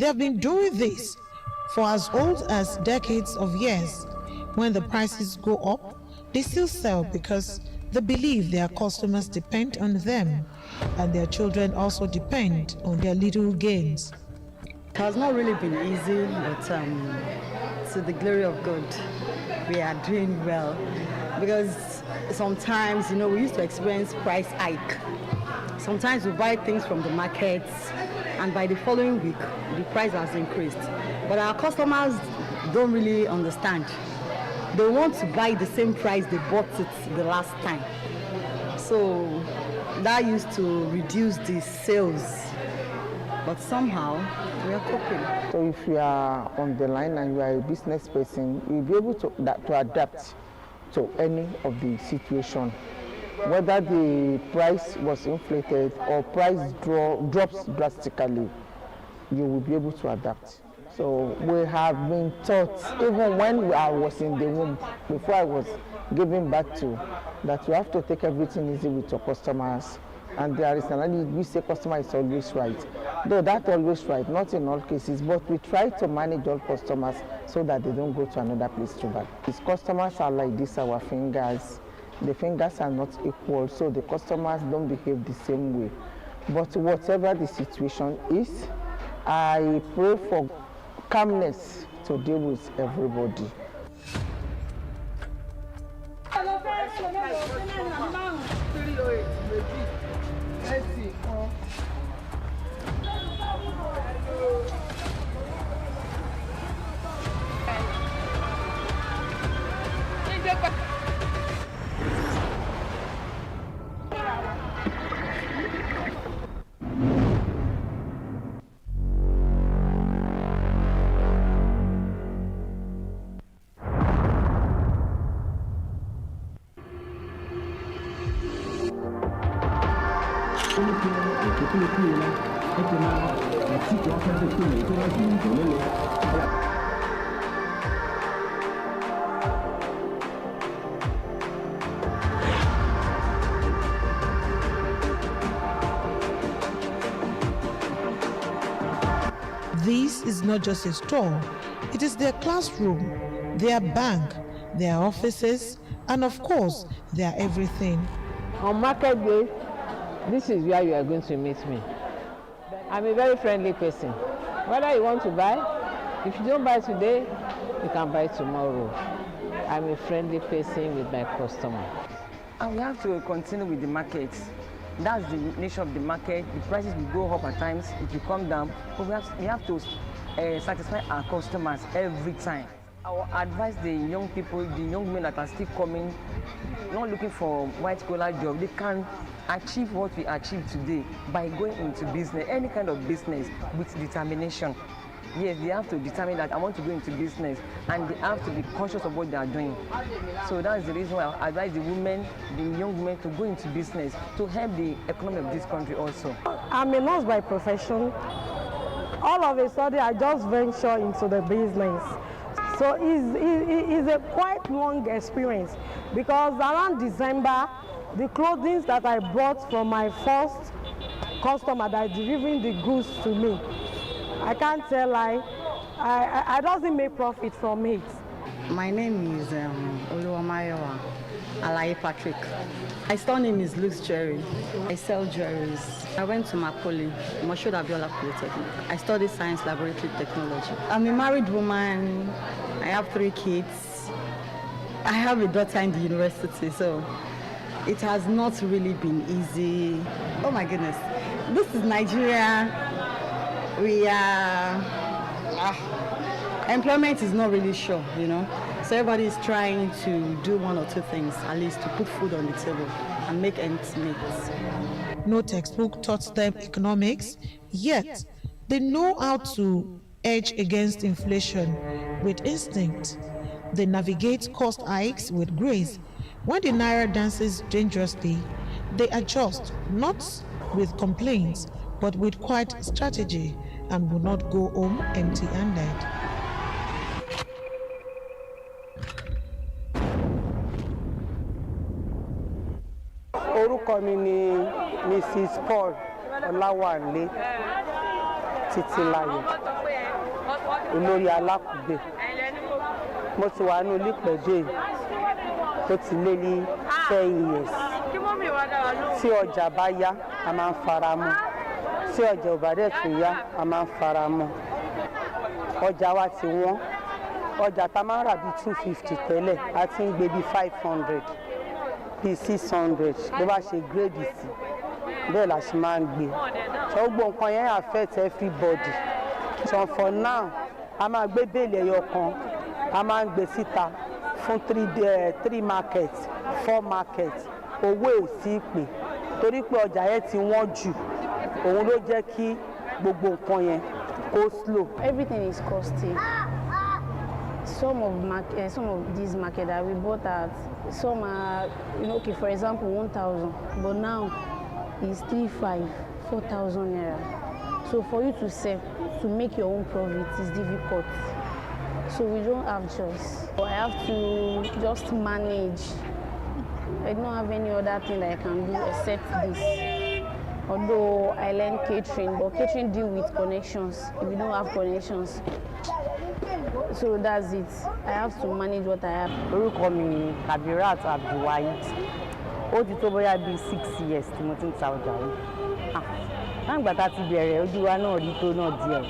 They have been doing this for as old as decades of years. When the prices go up, they still sell because they believe their customers depend on them, and their children also depend on their little gains. It has not really been easy, but to the glory of God, we are doing well. Because sometimes, we used to experience price hike. Sometimes we buy things from the markets, and by the following week, the price has increased. But our customers don't really understand. They want to buy the same price they bought it the last time. So that used to reduce the sales. But somehow, we are coping. So if you are on the line and you are a business person, you'll be able to adapt to any of the situation. Whether the price was inflated or price drops drastically, you will be able to adapt. So we have been taught, even when I was in the womb, before I was giving birth to, that you have to take everything easy with your customers. And there is another, we say customer is always right. Though that's always right, not in all cases, but we try to manage all customers so that they don't go to another place to buy. These customers are like this, our fingers. The fingers are not equal, so the customers don't behave the same way. But whatever the situation is, I pray for calmness to deal with everybody. This is not just a store, it is their classroom, their bank, their offices, and of course, their everything. On market day, this is where you are going to meet me. I'm a very friendly person. Whether you want to buy, if you don't buy today, you can buy tomorrow. I'm a friendly person with my customer. And we have to continue with the market. That's the nature of the market. The prices will go up at times, it will come down, but we have to satisfy our customers every time. I will advise the young people, the young men that are still coming, not looking for white-collar job. They can achieve what we achieved today by going into business, any kind of business, with determination. Yes, they have to determine that I want to go into business, and they have to be conscious of what they are doing. So that's the reason why I advise the women, the young women, to go into business to help the economy of this country also. I'm a nurse by profession. All of a sudden, I just venture into the business. So it's a quite long experience, because around December, the clothing that I bought from my first customer that is delivering the goods to me, I can't tell lie, I doesn't make profit from it. My name is Oluwamayowa Alaye Patrick. My store name is Luke's Jewelry. I sell jewelries. I went to Mapoli, Moshood Abiola Polytechnic. I studied Science Laboratory Technology. I'm a married woman. I have 3 kids. I have a daughter in the university, so it has not really been easy. Oh my goodness. This is Nigeria. We are, employment is not really sure, So everybody is trying to do 1 or 2 things, at least to put food on the table and make ends meet. No textbook taught them economics, yet they know how to edge against inflation with instinct. They navigate cost hikes with grace. When the naira dances dangerously, they adjust, not with complaints, but with quiet strategy, and will not go home empty-handed. Orúkọ mi ni Mrs. Paul Ọláwálé Títílayọ̀. olórí alákùgbé. Mo ti wà ní Olípẹ̀dé tó ti lé ní 10 years. Tí ọjà bá yá, a máa ń fara mọ́. Tí ọjà ò bá dẹ̀ tún yá, a máa ń fara mọ́. Ọjà wa ti wọ́n. Ọjà tá máa ń rà bí 250 tẹ́lẹ̀, a ti ń gbé bí 500, bí 600 bó bá ṣe gírèdì sí. Bẹ́ẹ̀ la ṣe máa ń gbé. So gbogbo nǹkan yẹn affect everybody. So for now, a máa gbé bẹ́ẹ̀lì ẹyọ kan, a máa ń gbé síta fún 3 markets, 4 markets. Owó èsì pè torí pé ọjà yẹn ti wọ́n jù. Òun ló jẹ́ kí gbogbo nǹkan yẹn kó slow. Everything is costing. Some of these markets that we bought at, some are, okay, for example, 1,000, but now it's 3,500, 4,000 naira. So for you to sell, to make your own profit is difficult. So we don't have choice. I have to just manage. I don't have any other thing that I can do except this. Although I learned catering, but catering deal with connections. If you don't have connections, so that's it. I have to manage what I have. Orúkọ mi ni Kabirat Abdulwahid. Ó ti tó bóyá bíi 6 years tí mo ti ń ta ọjà yìí. Láǹgbà tá a ti bẹ̀rẹ̀ ojú wa náà rí tó náà díẹ̀.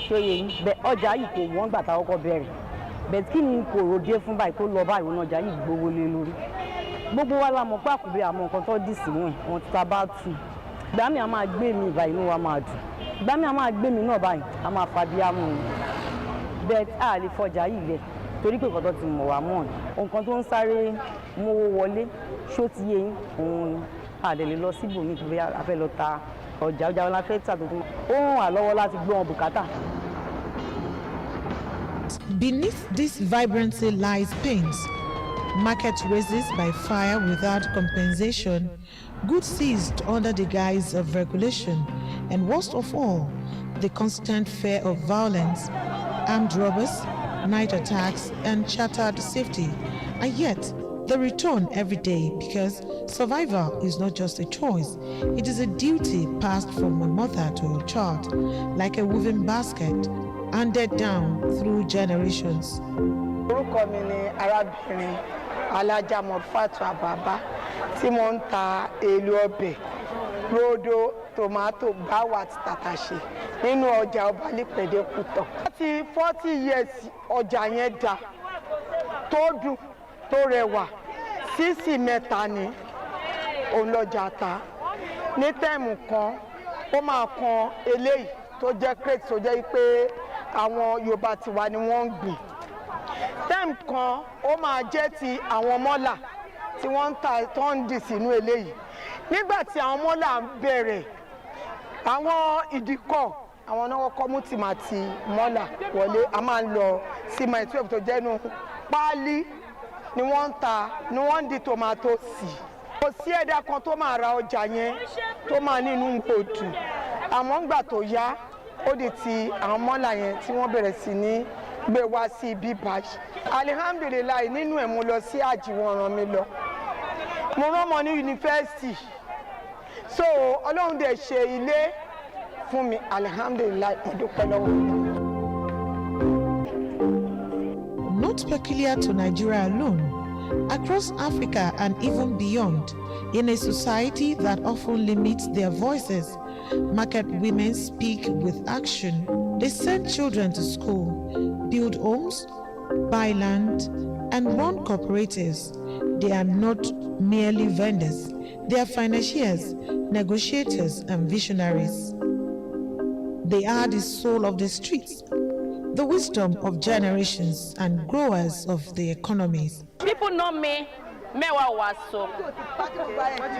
Ṣé oyè yín? Ọjà yìí kò wọ́n gbà tá a kọ́kọ́ bẹ̀rẹ̀. Bẹ̀t kí ni kò ròde fún báyìí tó lọ báyìí wọn ọjà yìí gbówó lé lórí. Gbogbo wa la mọ̀ pé àkùbí àmọ́ nǹkan tó dì sí wọn wọn ti ta bá tù. Ìgbà mi a máa gbé mi ìbá inú wa máa dùn. Ìgbà mi a máa gbé mi náà báyìí a máa fa bí amú ni. Bẹ́ẹ̀ a lè fọjà yìí lẹ̀ torí pé nǹkan tó ti mọ̀ wá mọ̀ nǹkan tó ń sáré mówó wọlé ṣó ti yé yín òun àdèlè lọ síbòmíì tó fẹ́ afẹ́ lọ ta ọjà wọn fẹ́ tà tó tún ó ràn wá lọ́wọ́ láti gbé wọn bùkátà. Beneath this vibrancy lies pains. Market races by fire without compensation, goods seized under the guise of regulation, and worst of all, the constant fear of violence, armed robbers, night attacks, and shattered safety. And yet, they return every day because survival is not just a choice, it is a duty passed from one mother to a child, like a woven basket, handed down through generations. Orúkọ mi ni arábìnrin Alájà Mọ̀fátù Àbàbá tí mo ń ta èlò ọbẹ̀, rodo, tomato, báwa àti tàtàṣé nínú ọjà ọba Lípẹ̀dé Kútọ̀. Láti 40 years ọjà yẹn dà tó dùn tó rẹwà sísì mẹ́ta ni òun lọ́jà ta. Ní tẹ́ẹ̀mù kan ó máa kan eléyìí tó jẹ́ crate tó jẹ́ pé àwọn Yorùbá tiwa ni wọ́n ń gbìn. Tẹ́ẹ̀mù kan ó máa jẹ́ ti àwọn mọ́là tí wọ́n ń ta tó ń dì sínú eléyìí. Nígbà tí àwọn mọ́là ń bẹ̀rẹ̀ àwọn ìdíkọ̀ àwọn náà kọ́ mú tìmátì mọ́là wọlé a máa ń lọ sí my 12 tó jẹ́nu páálí ni wọ́n ń ta ni wọ́n ń di tòmátò sí. Kò sí ẹ̀dá kan tó máa ra ọjà yẹn tó máa nínú gbòdù àmọ́ ńgbà tó yá ó di ti àwọn mọ́là yẹn tí wọ́n bẹ̀rẹ̀ sí ní gbé wá sí ibi báyìí. Alihamdulilayi nínú ẹ̀ mo lọ sí àjì wọn rán mi lọ. Mo rán ọmọ ní yunifásitì. So Ọlọ́run dẹ̀ ṣe ilé fún mi alihamdulilayi mo dúpẹ́ lọ́wọ́. Not peculiar to Nigeria alone, across Africa and even beyond, in a society that often limits their voices, market women speak with action. They send children to school, build homes, buy land, and run cooperatives. They are not merely vendors. They are financiers, negotiators, and visionaries. They are the soul of the streets, the wisdom of generations, and growers of the economies. People know me, Mewa Waso,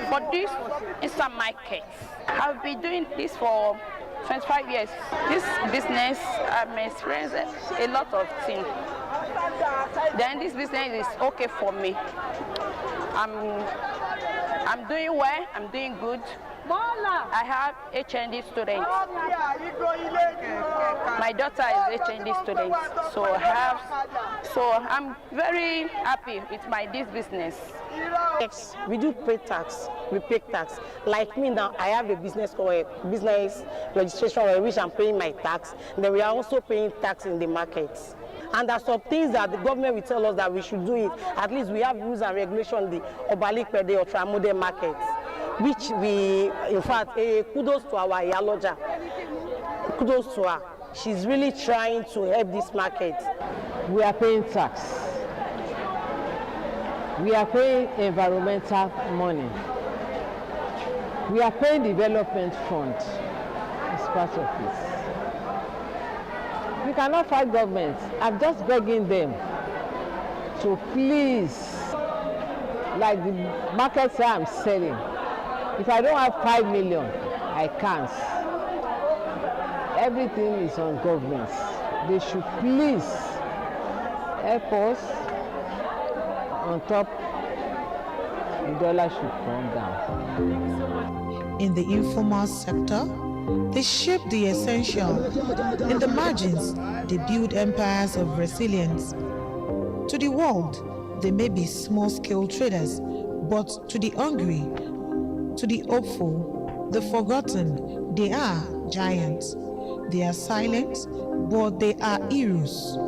for this instant market. I've been doing this for 25 years. This business, I've experienced a lot of things. Then this business is okay for me. I'm doing well, I'm doing good. I have HND students. My daughter is HND student, so I'm very happy with this business. Tax. We do pay tax. We pay tax. Like me now, I have a business or a business registration for which I'm paying my tax. Then we are also paying tax in the markets. And there are some things that the government will tell us that we should do it. At least we have rules and regulations in the Obalikpede or Tramode markets, which we, in fact, kudos to our Iyaloja. Kudos to her. She's really trying to help this market. We are paying tax. We are paying environmental money. We are paying development fund as part of it. We cannot fight government. I'm just begging them to please, like the markets I'm selling, if I don't have 5 million, I can't. Everything is on government. They should please help us. On top, the dollar should come down. In the informal sector, they shape the essential. In the margins, they build empires of resilience. To the world, they may be small-scale traders, but to the hungry, to the hopeful, the forgotten, they are giants. They are silent, but they are heroes.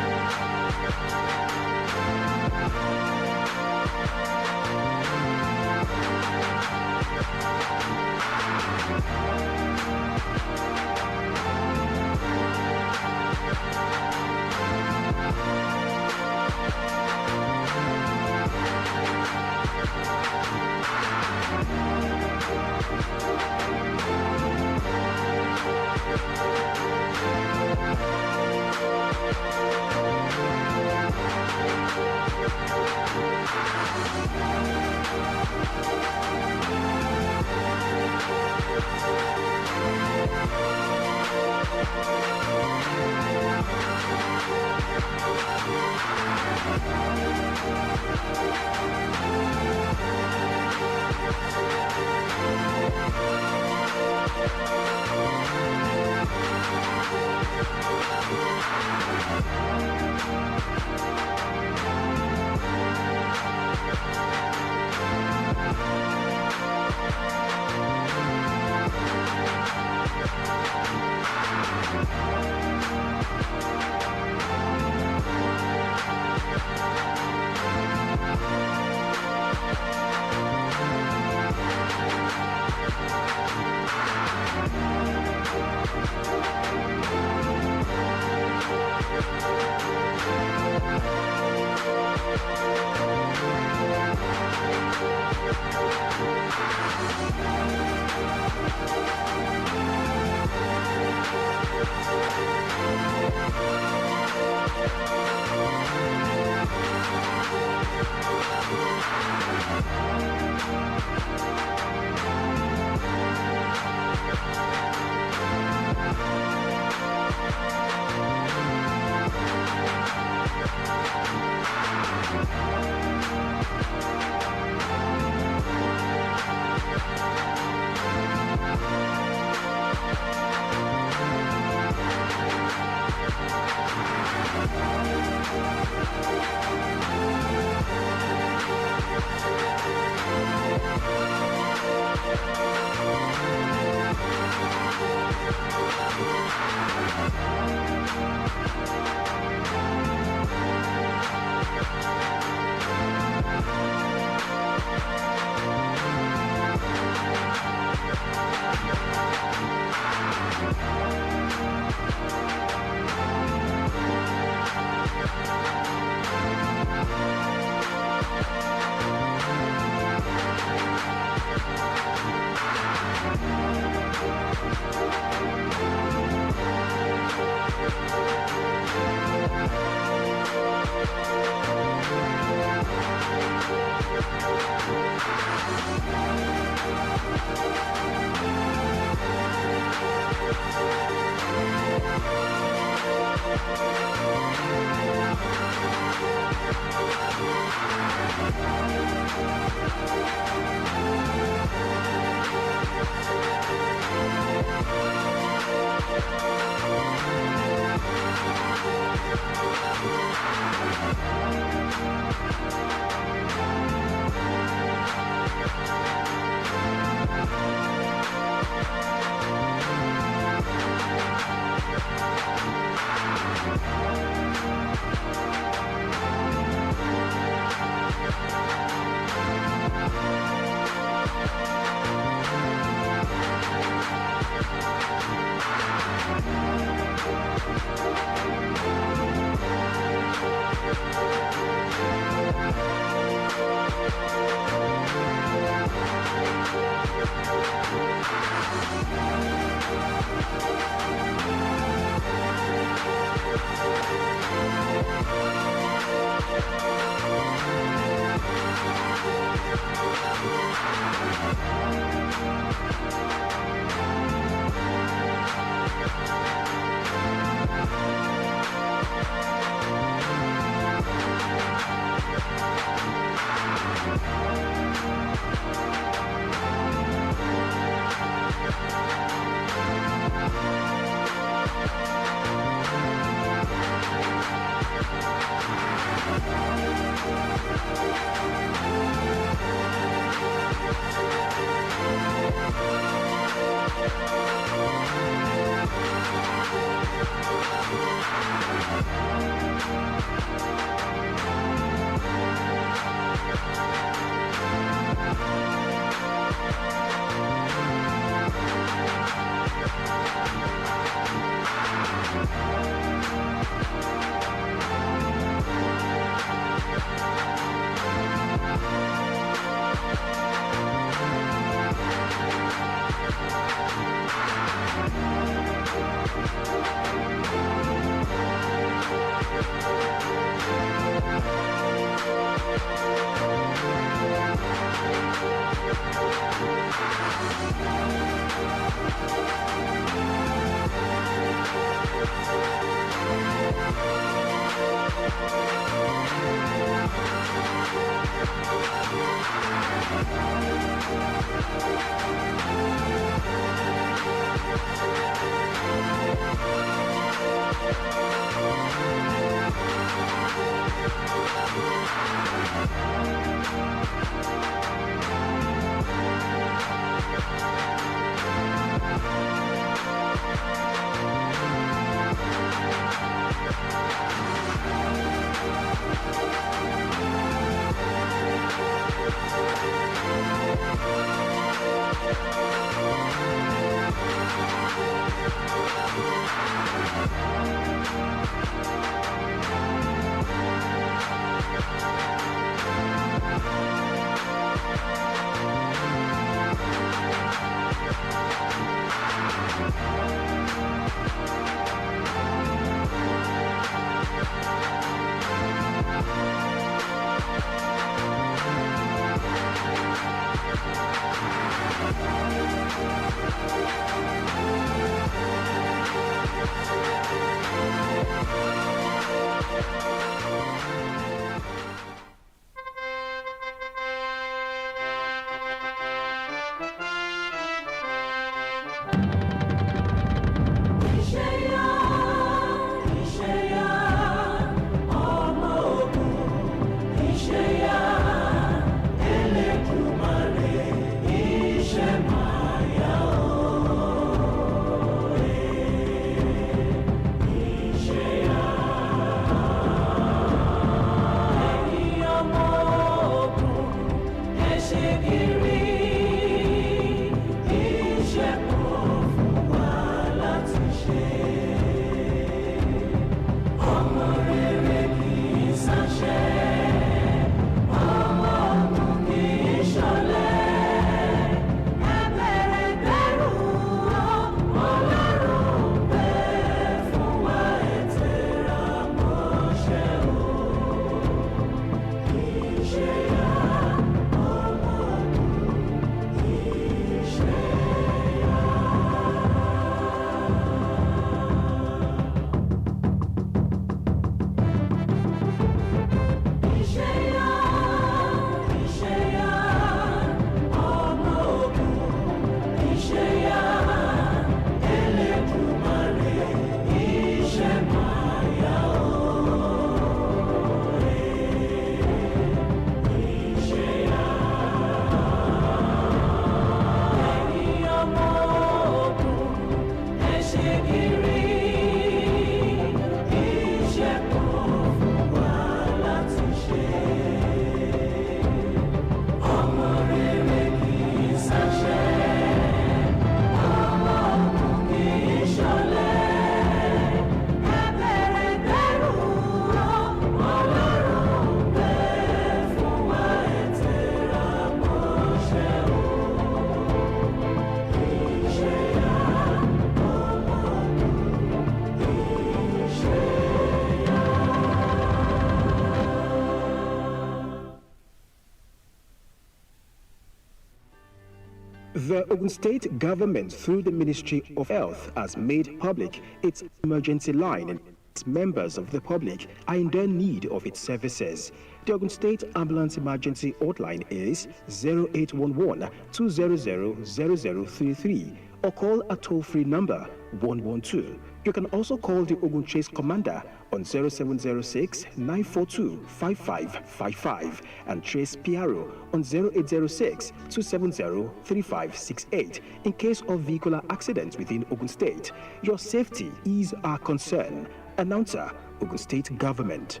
The Ogun State government, through the Ministry of Health, has made public its emergency line, and its members of the public are in their need of its services. The Ogun State Ambulance Emergency Hotline is 0811-200-0033 or call a toll-free number 112. You can also call the Ogun Chase Commander on 0706-942-5555 and Trace PRO on 0806-270-3568 in case of vehicular accidents within Ogun State. Your safety is our concern. Announcer, Ogun State Government.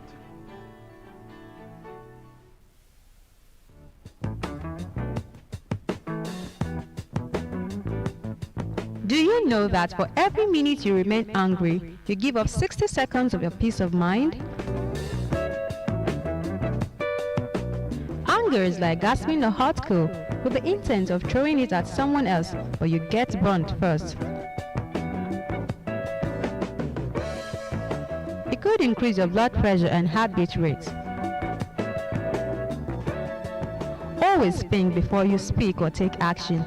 Do you know that for every minute you remain angry, you give up 60 seconds of your peace of mind? Anger is like gasping a hot coal with the intent of throwing it at someone else, but you get burnt first. It could increase your blood pressure and heartbeat rate. Always think before you speak or take action.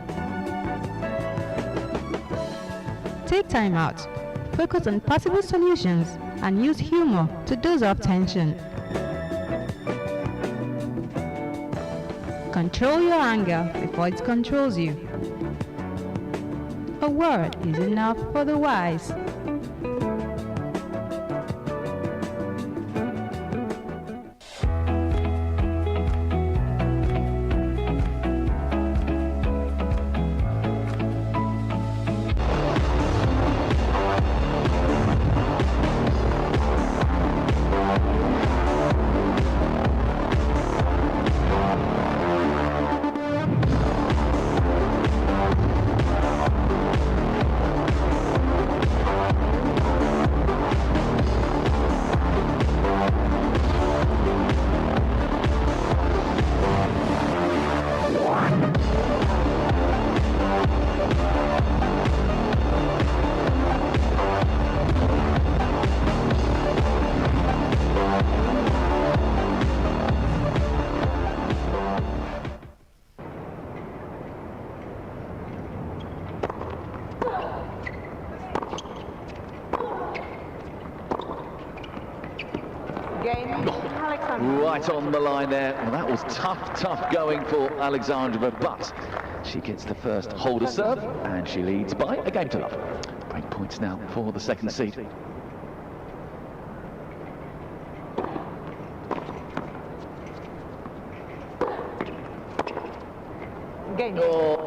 Take time out, focus on possible solutions, and use humor to dose off tension. Control your anger before it controls you. A word is enough for the wise. Right on the line there. Well, that was tough going for Alexandrova, but she gets the first holder serve and she leads by a game to love. Break points now for the second seed. Game. Oh.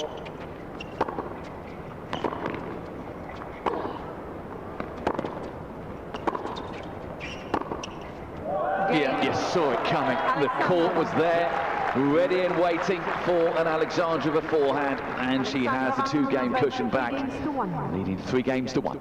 Yeah, you saw it coming. The court was there, ready and waiting for an Alexandrova forehand, and she has the two-game cushion back, leading 3 games to 1.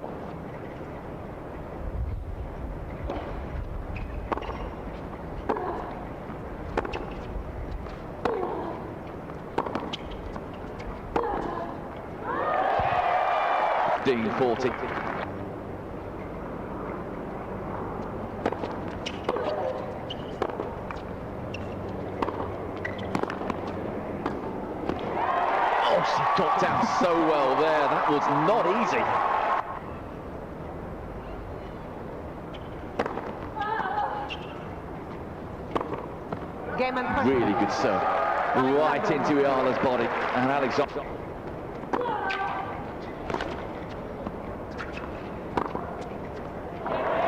Dean 40. Got down so well there, that was not easy. Really good serve. Right into Iala's body, and Alexandra.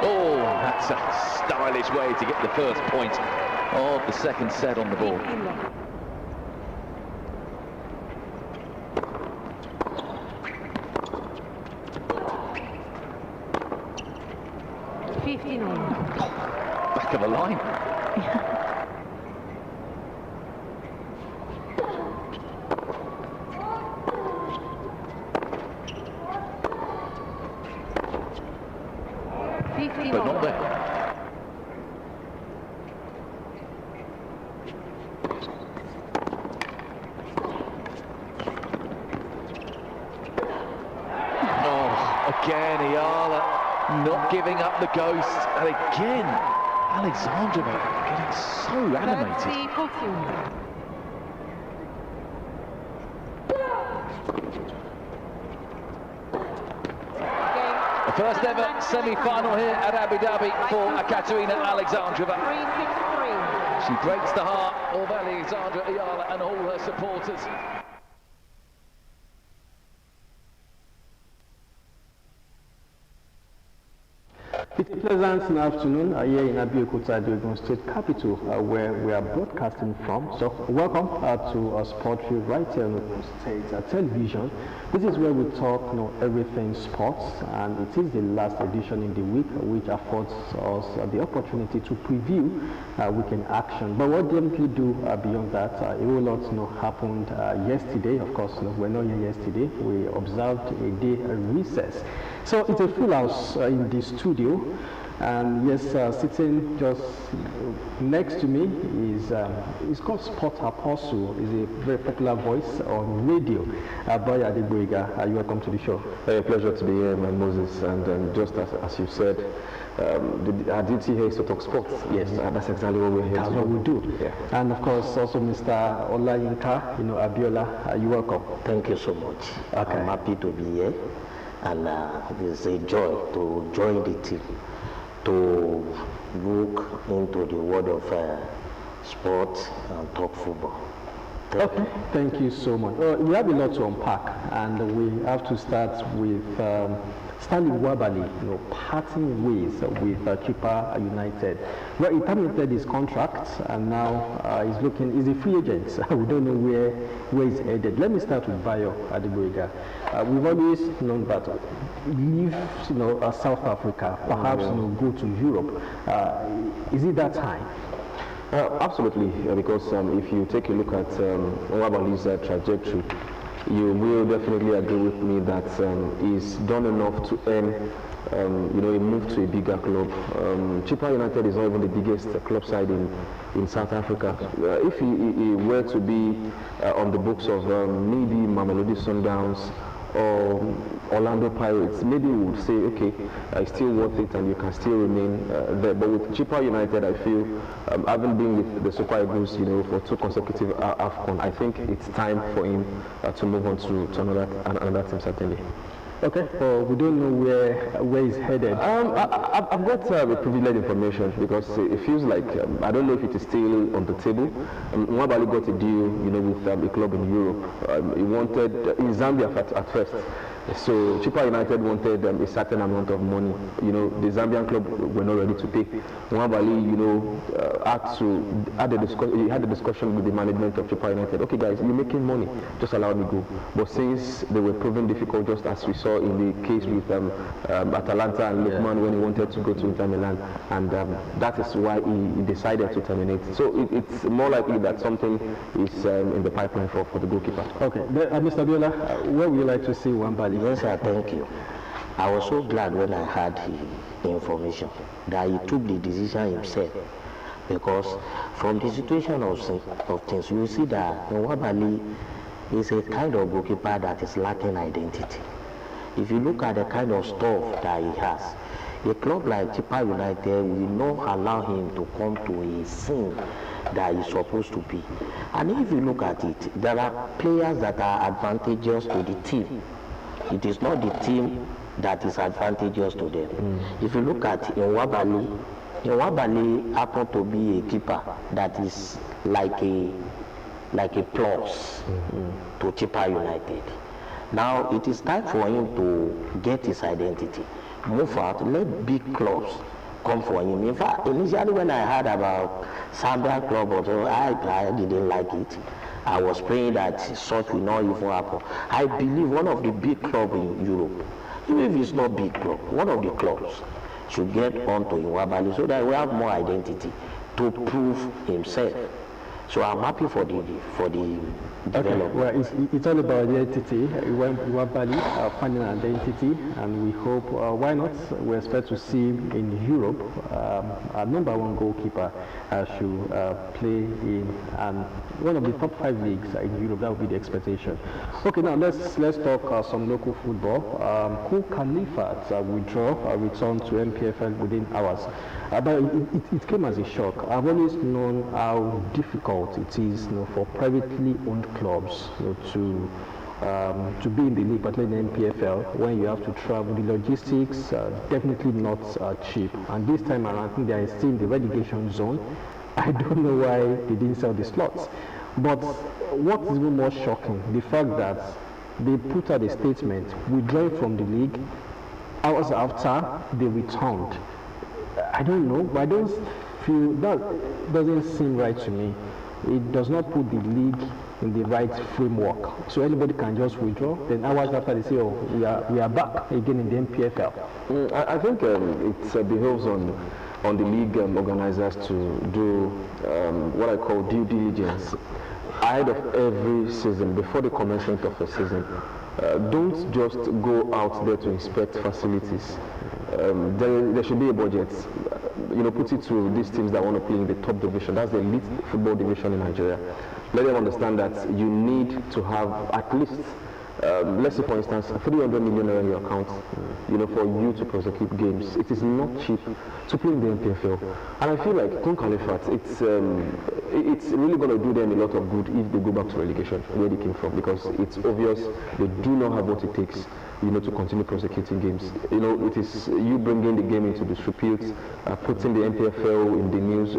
Oh, that's a stylish way to get the first point of the second set on the board. Back of the line. But not there. Oh, again, Iala not giving up the ghost, and again, Alexandrova getting so animated. First ever semi-final here at Abu Dhabi for Katerina Alexandrova. She breaks the heart of Alexandra Ayala and all her supporters. It's a pleasant afternoon here in Abeokuta, the Ogun State capital, where we are broadcasting from. So welcome to our sport field right here on Ogun State Television. This is where we talk everything sports, and it is the last edition in the week, which affords us the opportunity to preview weekend action. But what didn't we do beyond that? A whole lot happened yesterday. Of course, we're not here yesterday. We observed a day recess. So it's a full house in the studio, and yes, sitting just next to me is called Sport Apostle. He's a very popular voice on radio. Boy Adegboyega, you welcome to the show. A pleasure to be here, man, Moses, and just as you said, our duty here is to talk sports. Yes, that's exactly what we're here that's to what do. we do. Yeah. And of course, also Mr. Olayinka, Abiola, you welcome. Thank you so much. Okay. I'm happy to be here, and it's a joy to join the team to look into the world of sport and talk football. Thank you so much. We have a lot to unpack, and we have to start with Stanley Wabali, parting ways with Chippa United. Well, he terminated his contract, and now he's a free agent. We don't know where he's headed. Let me start with Bayo Adegboyega. We've always known that leave South Africa, perhaps go to Europe. Is it that time? Absolutely, because if you take a look at Wabali's trajectory, you will definitely agree with me that he's done enough to earn a move to a bigger club. Chippa United is not even the biggest club side in South Africa. If he were to be on the books of maybe Mamelodi Sundowns or Orlando Pirates, maybe we would say, okay, it's still worth it and you can still remain there. But with Chippa United, I feel, having been with the Super Eagles, for 2 consecutive AFCON, I think it's time for him to move on to another team, certainly. Okay, we don't know where he's headed. I've got privileged information because it feels like, I don't know if it is still on the table. Wabali got a deal, with a club in Europe. He wanted, in Zambia at first. So Chippa United wanted a certain amount of money. The Zambian club were not ready to pay. Wabali, had a discussion with the management of Chippa United. Okay, guys, you're making money, just allow me go. But since they were proving difficult, just as we saw in the case with Atalanta and Lukman when he wanted to go to Inter Milan, and that is why he decided to terminate. So it's more likely that something is in the pipeline for the goalkeeper. Okay, Mr. Biola, where would you like to see Wabali? Yes, sir, thank you. I was so glad when I heard the information that he took the decision himself, because from the situation of things, you see that Wabali is a kind of goalkeeper that is lacking identity. If you look at the kind of stuff that he has, a club like Chippa United will not allow him to come to a scene that he's supposed to be. And if you look at it, there are players that are advantageous to the team. It is not the team that is advantageous to them. If you look at Nwabali happened to be a keeper that is like a plus to Chippa United. Now it is time for him to get his identity, move out, let big clubs come for him. In fact, initially when I heard about Zambian club, I didn't like it. I was praying that such will not even happen. I believe one of the big clubs in Europe, even if it's not big club, one of the clubs should get onto Nwabali so that we have more identity to prove himself. So I'm happy for the development. Well, it's all about identity. Wabali finding an identity, and we hope, why not? We expect to see him in Europe. Our #1 goalkeeper should play in one of the top 5 leagues in Europe. That would be the expectation. Okay, now let's talk some local football. Cool Khalifat return to MPFL within hours. But it came as a shock. I've always known how difficult it is, for privately owned clubs to to be in the league, particularly in the MPFL, when you have to travel, the logistics definitely not cheap. And this time around, I think they are still in the relegation zone. I don't know why they didn't sell the slots. But what is even more shocking, the fact that they put out a statement withdrawing from the league hours after they returned. I don't know, but I don't feel that doesn't seem right to me. It does not put the league in the right framework. So anybody can just withdraw, then hours after they say, oh, we are back again in the MPFL. I think it behoves on the league organizers to do what I call due diligence ahead of every season, before the commencement of a season. Don't just go out there to inspect facilities. There should be a budget. Put it to these teams that want to play in the top division. That's the elite football division in Nigeria. Let them understand that you need to have at least, let's say for instance, 300 million in your account, for you to prosecute games. It is not cheap to play in the MPFL. And I feel like Kun Khalifat, it's really going to do them a lot of good if they go back to relegation, where they came from, because it's obvious they do not have what it takes, to continue prosecuting games. It is you bringing the game into disrepute, putting the MPFL in the news,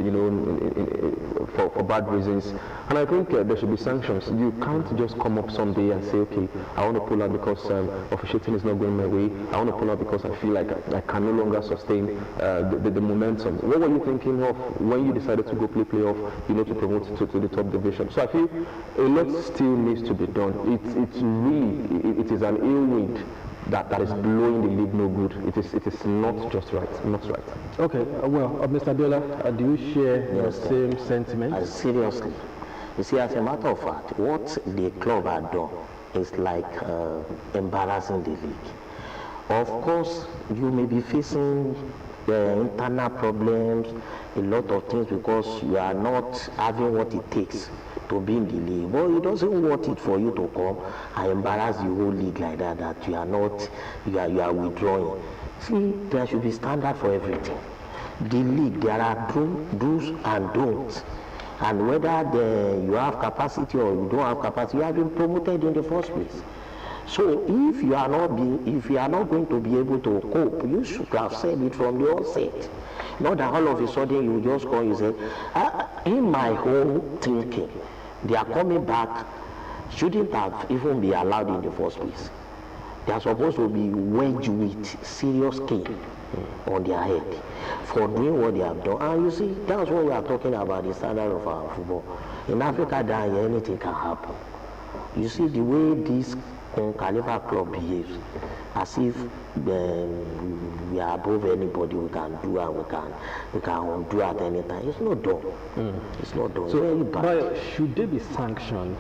for bad reasons. And I think there should be sanctions. You can't just come up someday and say, okay, I want to pull out because officiating is not going my way. I want to pull out because I feel like I can no longer sustain the momentum. What were you thinking of when you decided to go play playoff, to promote to the top division? So I feel a lot still needs to be done. It is an ill wind that is blowing the league no good. It is not just right. Not right. Okay, Mr. Abiola, do you share the same sentiment? Seriously. You see, as a matter of fact, what the club had done is like embarrassing the league. Of course, you may be facing internal problems, a lot of things, because you are not having what it takes to be in the league. But it doesn't want it for you to come and embarrass the whole league like that you are withdrawing. See, there should be standard for everything. The league, there are do's and don'ts. And whether you have capacity or you don't have capacity, you have been promoted in the first place. So if you are not going to be able to cope, you should have said it from the onset. Not that all of a sudden you just call and say, in my own thinking, they are coming back, shouldn't have even be allowed in the first place. They are supposed to be wedged with serious cane on their head for doing what they have done. And you see, that's what we are talking about, the standard of our football. In Africa, anything can happen. You see the way this Khalifa club behaves, as if we are above anybody, we can do and we can undo at any time. It's not done. It's not done. So, very bad. But should they be sanctioned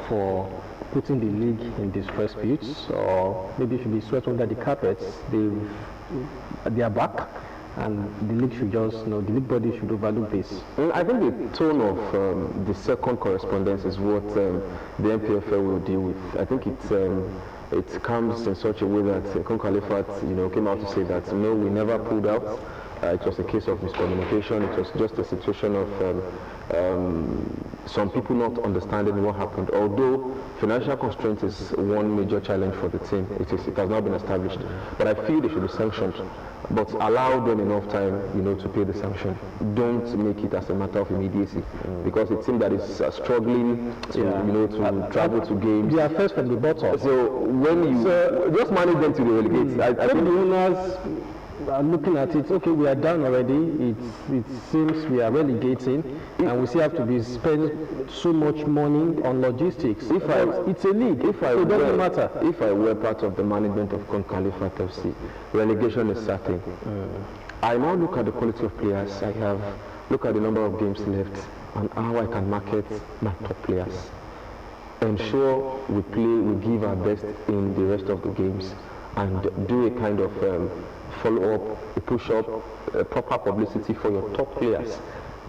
for putting the league in disputes, or maybe it should be swept under the carpet? They are back, and the league should just, the league body should overlook this. I think the tone of the second correspondence is what the MPFL will deal with. I think it comes in such a way that Kun Khalifat, came out to say that no, we never pulled out. It was a case of miscommunication. It was just a situation of some people not understanding what happened. Although financial constraint is one major challenge for the team, it has not been established. But I feel they should be sanctioned. But allow them enough time, to pay the sanction. Don't make it as a matter of immediacy, because it's a team that is struggling to travel to games. They are first from the bottom. So when you just manage them to the relegate, I think the owners are looking at it. Okay, we are down already. It seems we are relegating, and we still have to be spend so much money on logistics. It's a league. It doesn't matter. If I were part of the management of Kun Khalifat FC, relegation is certain. I now look at the quality of players I have, look at the number of games left, and how I can market my top players. Ensure we give our best in the rest of the games, and do a kind of follow-up, a push-up, proper publicity for your top players,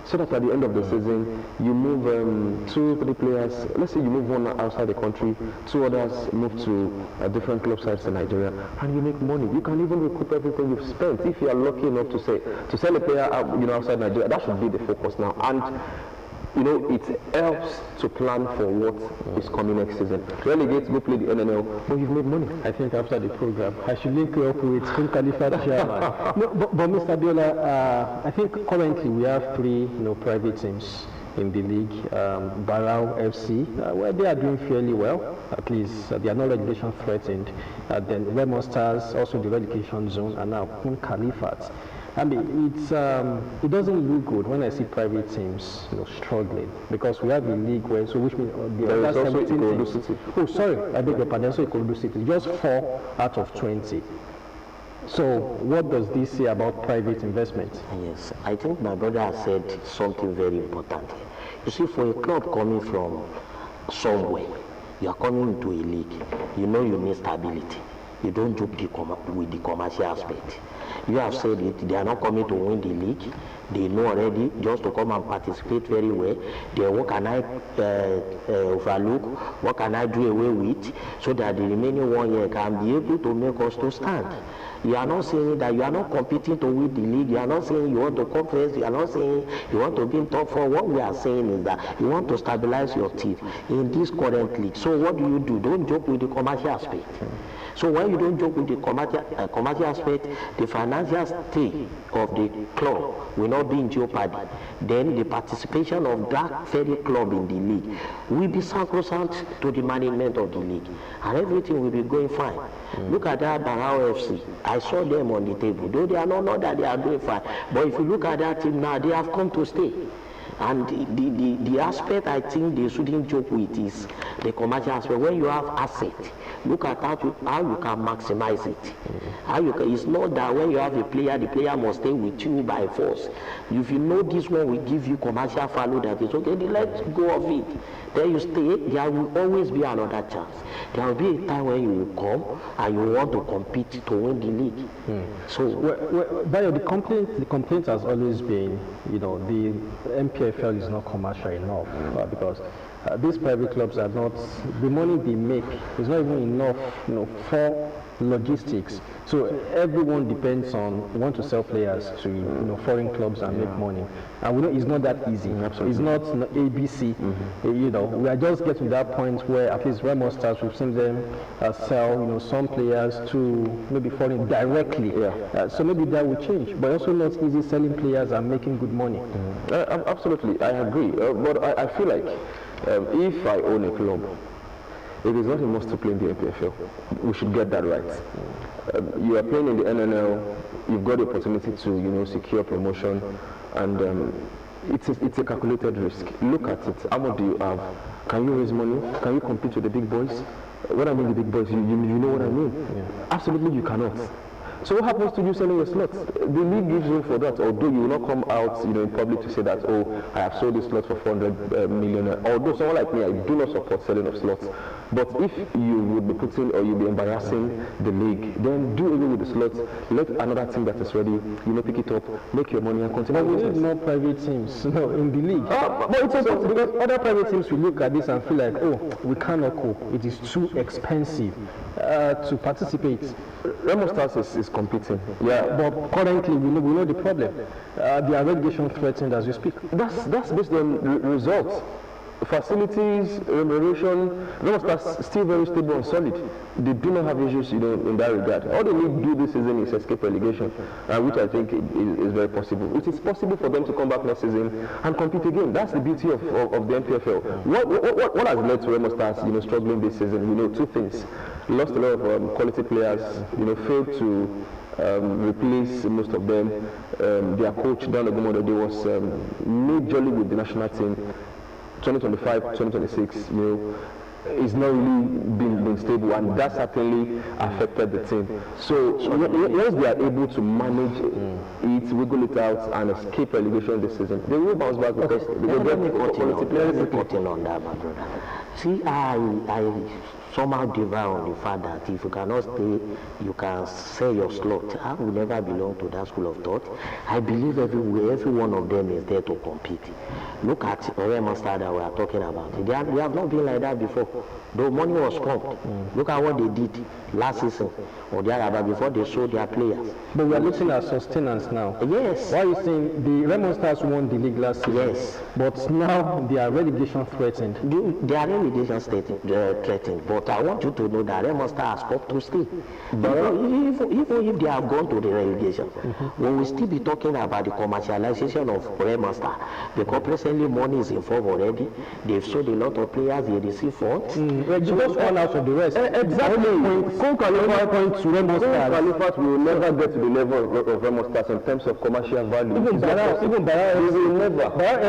so that at the end of the season, you move 2-3 players, let's say you move one outside the country, 2 others move to different club sites in Nigeria, and you make money. You can even recoup everything you've spent if you are lucky enough to sell a player outside Nigeria. That should be the focus now. And you know, it helps to plan for what is coming next season. Relegates, go play the NNL, but you've made money. I think after the program, I should link you up with King Khalifa chairman. No, but Mr. Biola, I think currently we have 3, private teams in the league. Barao FC, where they are doing fairly well. At least they are not relegation threatened. Then Remo Stars, also the relegation zone, and now King Khalifa. I mean, it doesn't look good when I see private teams, struggling, because we have a league where, so which means the other 17 teams. Oh, sorry, I beg your pardon. So Ikorodu City, just 4 out of 20. So what does this say about private investment? Yes, I think my brother has said something very important. You see, for a club coming from somewhere, you are coming into a league. You know you need stability. You don't joke with the commercial aspect. You have said it, they are not coming to win the league. They know already just to come and participate very well. Then what can I overlook? What can I do away with? So that the remaining 1 year can be able to make us to stand. You are not saying that you are not competing to win the league. You are not saying you want to come first. You are not saying you want to be in top 4. What we are saying is that you want to stabilize your team in this current league. So what do? Don't joke with the commercial aspect. So when you don't joke with the commercial aspect, the financial state of the club will not be in jeopardy. Then the participation of that very club in the league will be sacrosanct to the management of the league, and everything will be going fine. Look at that Barao FC. I saw them on the table. Though they are not that they are doing fine, but if you look at that team now, they have come to stay. And the aspect I think they shouldn't joke with is the commercial aspect. When you have asset, look at how you can maximize it. It's not that when you have a player, the player must stay with you by force. If you know this one will give you commercial value, that is okay, then let go of it. Then you stay, there will always be another chance. There will be a time when you will come and you want to compete to win the league. So, the complaint has always been, the MPFL is not commercial enough, because these private clubs are not, the money they make is not even enough, for logistics. So everyone depends on want to sell players to foreign clubs and make money. And we know it's not that easy. Absolutely. It's not ABC. We are just getting to that point where at least Remo Stars, we've seen them sell some players to maybe foreign directly. So maybe that will change. But also not easy selling players and making good money. Absolutely, I agree. But I feel like if I own a club, it is not a must to play in the MPFL. We should get that right. You are playing in the NNL, you've got the opportunity to, secure promotion, and it's a calculated risk. Look at it. How much do you have? Can you raise money? Can you compete with the big boys? When I mean the big boys, you know what I mean. Absolutely, you cannot. So what happens to you selling your slots? The league gives room for that, although you will not come out, in public to say that, oh, I have sold this slot for 400 million. Although someone like me, I do not support selling of slots. But if you would be putting or you'll be embarrassing the league, then do away with the slots. Let another team that is ready, pick it up, make your money and continue. But we need more private teams in the league. But it's also because other private teams will look at this and feel like, oh, we cannot cope. It is too expensive to participate. Remo Stars is competing. But currently we know the problem. They are relegation threatened as we speak. That's based on results. Facilities, remuneration, Remo Stars still very stable and solid. They do not have issues, in that regard. All they need to do this season is escape relegation, which I think is very possible. It is possible for them to come back next season and compete again. That's the beauty of the MPFL. What has led to Remo Stars, struggling this season? Two things. Lost a lot of quality players, failed to replace most of them. Their coach, Dan Ogumodo, was majorly with the national team. 2025, 2026, is not really been stable, and that certainly affected the team. So once they are able to manage it, wiggle it out, and escape relegation this season, they will bounce back because they will get quality players. On that, my brother. See, I somehow differ on the fact that if you cannot stay, you can sell your slot. I will never belong to that school of thought. I believe every one of them is there to compete. Look at Remo Star that we are talking about. We have not been like that before. Though money was pumped. Look at what they did last season or the other before they sold their players. But we are looking at sustenance now. Yes. Why are you saying the Remo Stars won the league last season? Yes. But now they are relegation threatened. They are relegation threatened. But I want you to know that Remo Stars has come to stay. Even if they have gone to the relegation, we will still be talking about the commercialization of Remo Stars. Because presently money is involved already. They've sold a lot of players. They receive funds. Just one out of the rest. Exactly. Califat will never get to the level of Remo Stars in terms of commercial value. Even Bara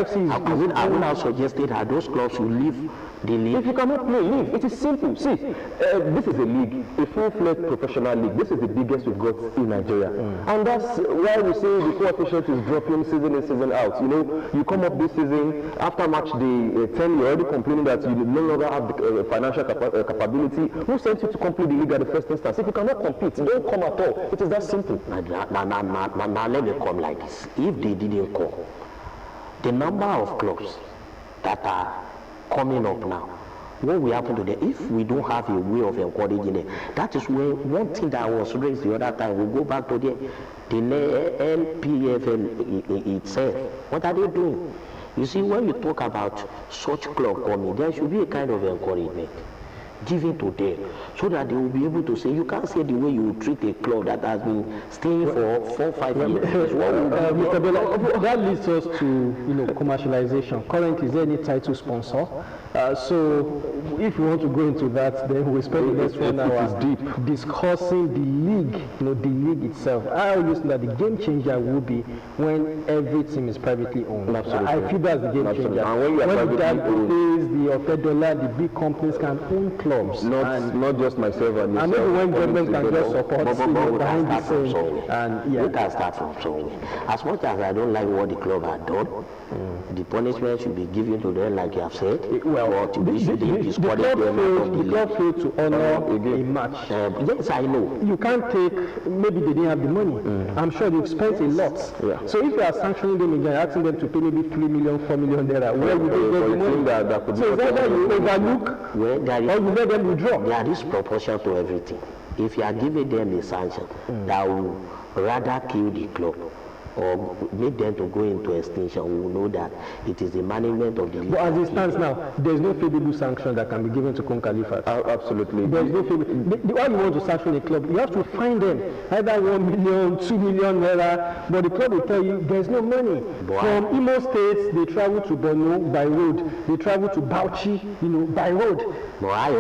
FC. I would have suggested that those clubs will leave the league. If you cannot play, leave. It is simple. See, this is a league, a full-fledged professional league. This is the biggest we've got in Nigeria. And that's why we say the coefficient is dropping season in, season out. You know, you come up this season, after match day 10, you're already complaining that you no longer have the financial capability. Who sent you to complete the league at the first instance? If you cannot compete, don't come at all. It is that simple. Now let me come like this. If they didn't come, the number of clubs that are coming up now, what will happen to them if we don't have a way of encouraging them? That is where one thing that was raised the other time, we go back to the LPFL itself. What are they doing? You see, when you talk about such club coming, there should be a kind of encouragement given to them so that they will be able to say, you can't say the way you treat a club that has been staying for 4-5 years. Mr. Bella, that leads us to commercialization. Currently, is there any title sponsor? So if we want to go into that, then we'll spend the next 1 hour discussing the league, the league itself. I always think that the game changer will be when every team is privately owned. Absolutely. I feel that's the game changer. And when the Dangotes, the Ofedola, the big companies can own clubs. Not just myself and yourself. And maybe when government can just support behind the scenes. And we can start from somewhere. As much as I don't like what the club had done, the punishment should be given to them, like you have said. The club failed to honor a match. Yes, I know. You can't take, maybe they didn't have the money. I'm sure they've spent a lot. Yeah. So if you are sanctioning them again, asking them to pay maybe 3 million, 4 million there, where would they get the money? So is that you overlook or you let them withdraw? There is proportion to everything. If you are giving them a sanction that will rather kill the club or make them to go into extinction, we will know that it is the management of the league. But as it stands now, there is no favorable sanction that can be given to Kun Khalifat. Absolutely. There is no favorable. Why you want to sanction a club, you have to find them either 1 million, 2 million naira, but the club will tell you there is no money. From Imo State, they travel to Borno by road. They travel to Bauchi, by road.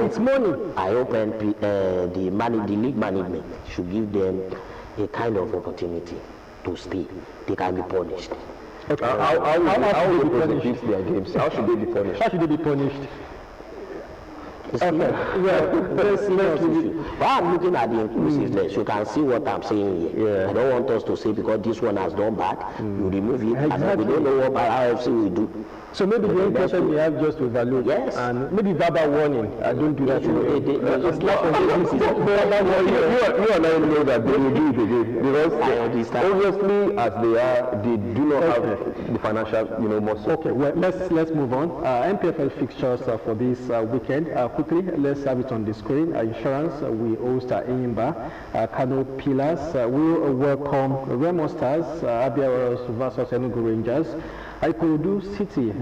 It's money. I hope the league management should give them a kind of opportunity to stay. They can be punished. Okay. How will they punished their games? How should they be punished? How should they be punished? Okay. While I'm looking at the inclusiveness, you can see what I'm saying here. Yeah. I don't want us to say because this one has done bad, you remove it, and we don't know what RFC will do. So maybe the only person they have just to evaluate, and maybe verbal warning. I don't do that. You and I know that they will do it again because obviously, as they are, they do not have the financial, muscle. Okay, well, let's move on. MPFL fixtures for this weekend. Quickly, let's have it on the screen. Insurance, we host Enyimba, Kano Pillars. We welcome Remo Stars, Abia Warriors versus Enugu Rangers. Ikorodu City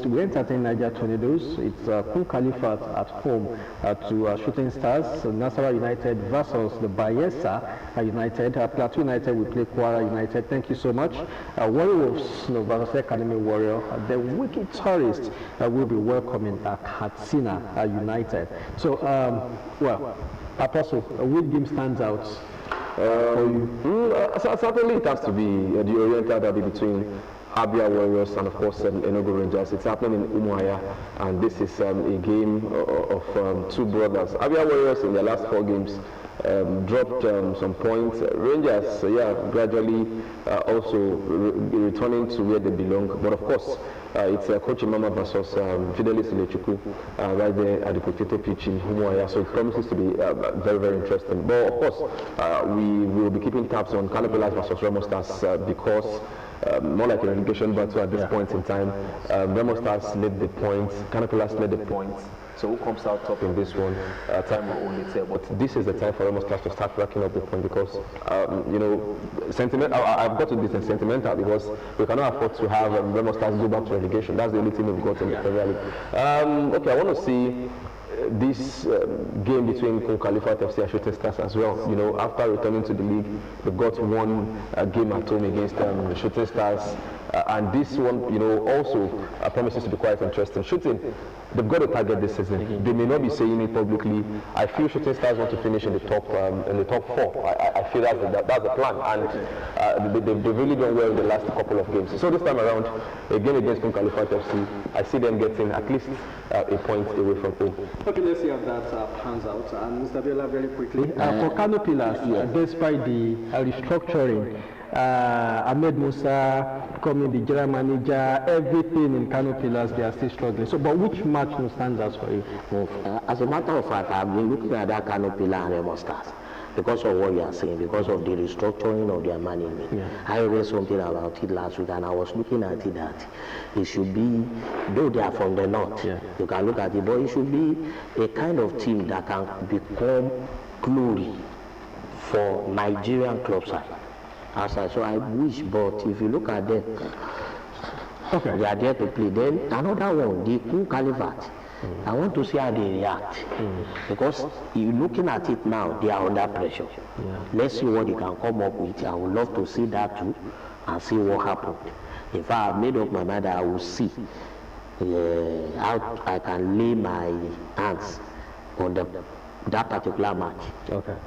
will entertain Niger Tornadoes. It's Kun Khalifat at home to Shooting Stars. Nasarawa United versus the Bayelsa United. Plateau United will play Kwara United. Thank you so much. Warriors versus Academy Warrior. The Wicked Tourists will be welcoming Katsina United. So, Apostle, which game stands out? Certainly it has to be the Oriental derby between Abia Warriors and of course Enugu Rangers. It's happening in Umuahia, and this is a game of two brothers. Abia Warriors in their last 4 games dropped some points. Rangers, gradually also returning to where they belong. But of course, It's Coach Imama versus Fidelis Ilechukwu right there at the potato pitch in Umuahia. So it promises to be very, very interesting. But of course, we will be keeping tabs on Caterpillars versus Remo Stars because more like a relegation battle at this point in time. Remo Stars led the points, Caterpillars led the points. So who comes out top in this one, time will only tell. But this is the time for Remo Stars to start racking up the point because, you know, I've got to be sentimental because we cannot afford to have Remo Stars go back to relegation. That's the only thing we've got in the Premier League. Okay, I want to see this game between Khalifa FC and Shooting Stars as well. You know, after returning to the league, they've got one game at home against Shooting Stars. And this one, you know, also promises to be quite interesting. Shooting, they've got a target this season. They may not be saying it publicly. I feel Shooting Stars want to finish in the top 4. I feel that's the plan, and they've really done well in the last couple of games. So this time around, a game against Khalifa FC, I see them getting at least a point away from home. Okay, let's see how that pans out. And Mr. Biola, very quickly, for Kano Pillars, despite the restructuring, Ahmed Musa becoming the general manager, everything in Kano Pillars, they are still struggling. So, but which match stands out for you? As a matter of fact, I've been looking at that Kano Pillar and Remo Stars because of what you are saying, because of the restructuring of their management. I read something about it last week, and I was looking at it that it should be, though they are from the north, you can look at it, but it should be a kind of team that can become glory for Nigerian club side. So I wish, but if you look at them, they are there to play. Then another one, the Kun Califat. I want to see how they react because you looking at it now, they are under pressure. Let's see what they can come up with. I would love to see that too and see what happened. If I have made up my mind, I will see how I can lay my hands on that particular match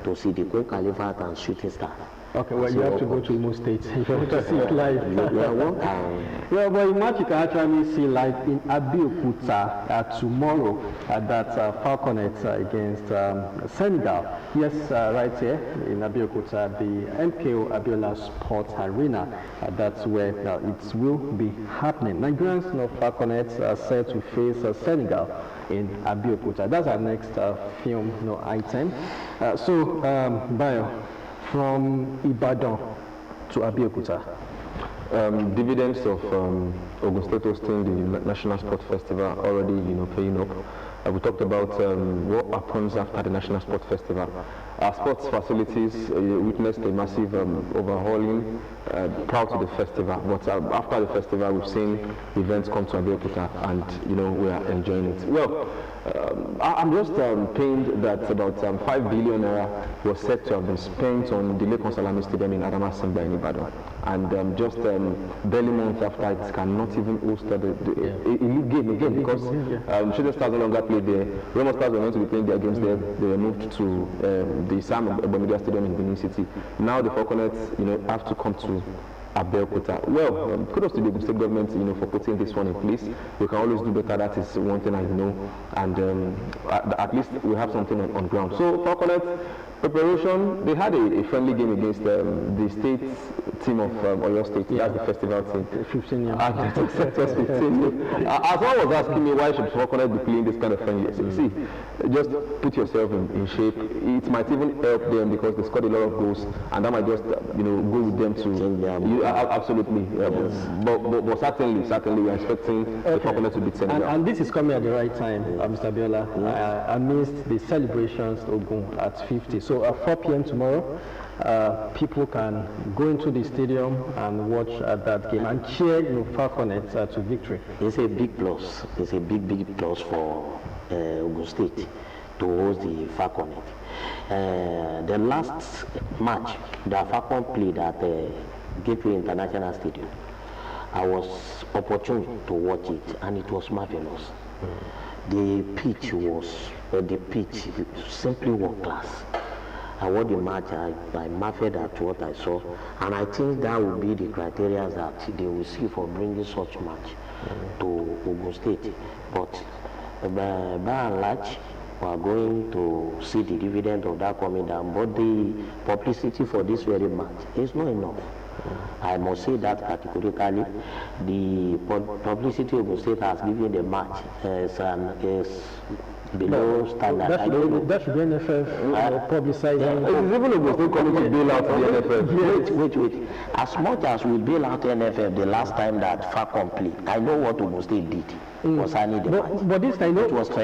to see the Kun Califat and Shooting Star. Okay, well, you have to go to Imo State if you want to see it live. Well, but in match you can actually see live in Abeokuta tomorrow at that Falconet against Senegal. Yes, right here in Abeokuta, the MKO Abiola Sports Arena. That's where it will be happening. Nigerians Falconets are set to face Senegal in Abeokuta. That's our next film item. Bayo, from Ibadan to Abeokuta. Dividends of Ogun State hosting the National Sport Festival already, paying up. We talked about what happens after the National Sport Festival. Our sports facilities witnessed a massive overhauling prior to the festival, but after the festival we've seen events come to Abeokuta and we are enjoying it. Well, I'm just pained that about 5 billion naira was said to have been spent on the Lekon Salami Stadium in Adamasingba in Ibadan, and just barely months after it cannot even host the elite game again because Shooting Stars no longer play there. Remo Stars were meant to be playing their games there. They were moved to the Sam Obamedia Stadium in Benin City. Now the Falconets, have to come to Abeokuta. Well, kudos to the Ogun State government, for putting this one in place. We can always do better. That is one thing I know, and at least we have something on ground. So Falconets preparation. They had a friendly game against the state team of Oyo State. That's the festival team. 15 years. And it took us 15 years. As one was asking me why should Falconets be playing this kind of friendly, see, just put yourself in shape. It might even help them because they scored a lot of goals, and that might just go with them to absolutely. But certainly we are expecting the Falconets to beat Senegal. And this is coming at the right time, Mr. Biola, amidst the celebrations Ogun at 50. So at 4 p.m. tomorrow, people can go into the stadium and watch that game and cheer Falconets to victory. It's a big plus. It's a big plus for Ogun State to host the Falconet. The last match that Falcon played at Gateway International Stadium, I was opportune to watch it, and it was marvelous. The pitch simply world class. I watched the match, I marveled at what I saw, and I think that will be the criteria that they will see for bringing such match to Ogun State. But by and large, we are going to see the dividend of that coming down, but the publicity for this very match is not enough. I must say that categorically. The publicity Ogun State has given the match is below standard. That should be NFF publicizing. It is even Ogun State coming to bail out the NFF. Wait. As much as we bail out NFF the last time that FAR complete, I know what Ogun State did concerning the match. But this time, it was tremendous.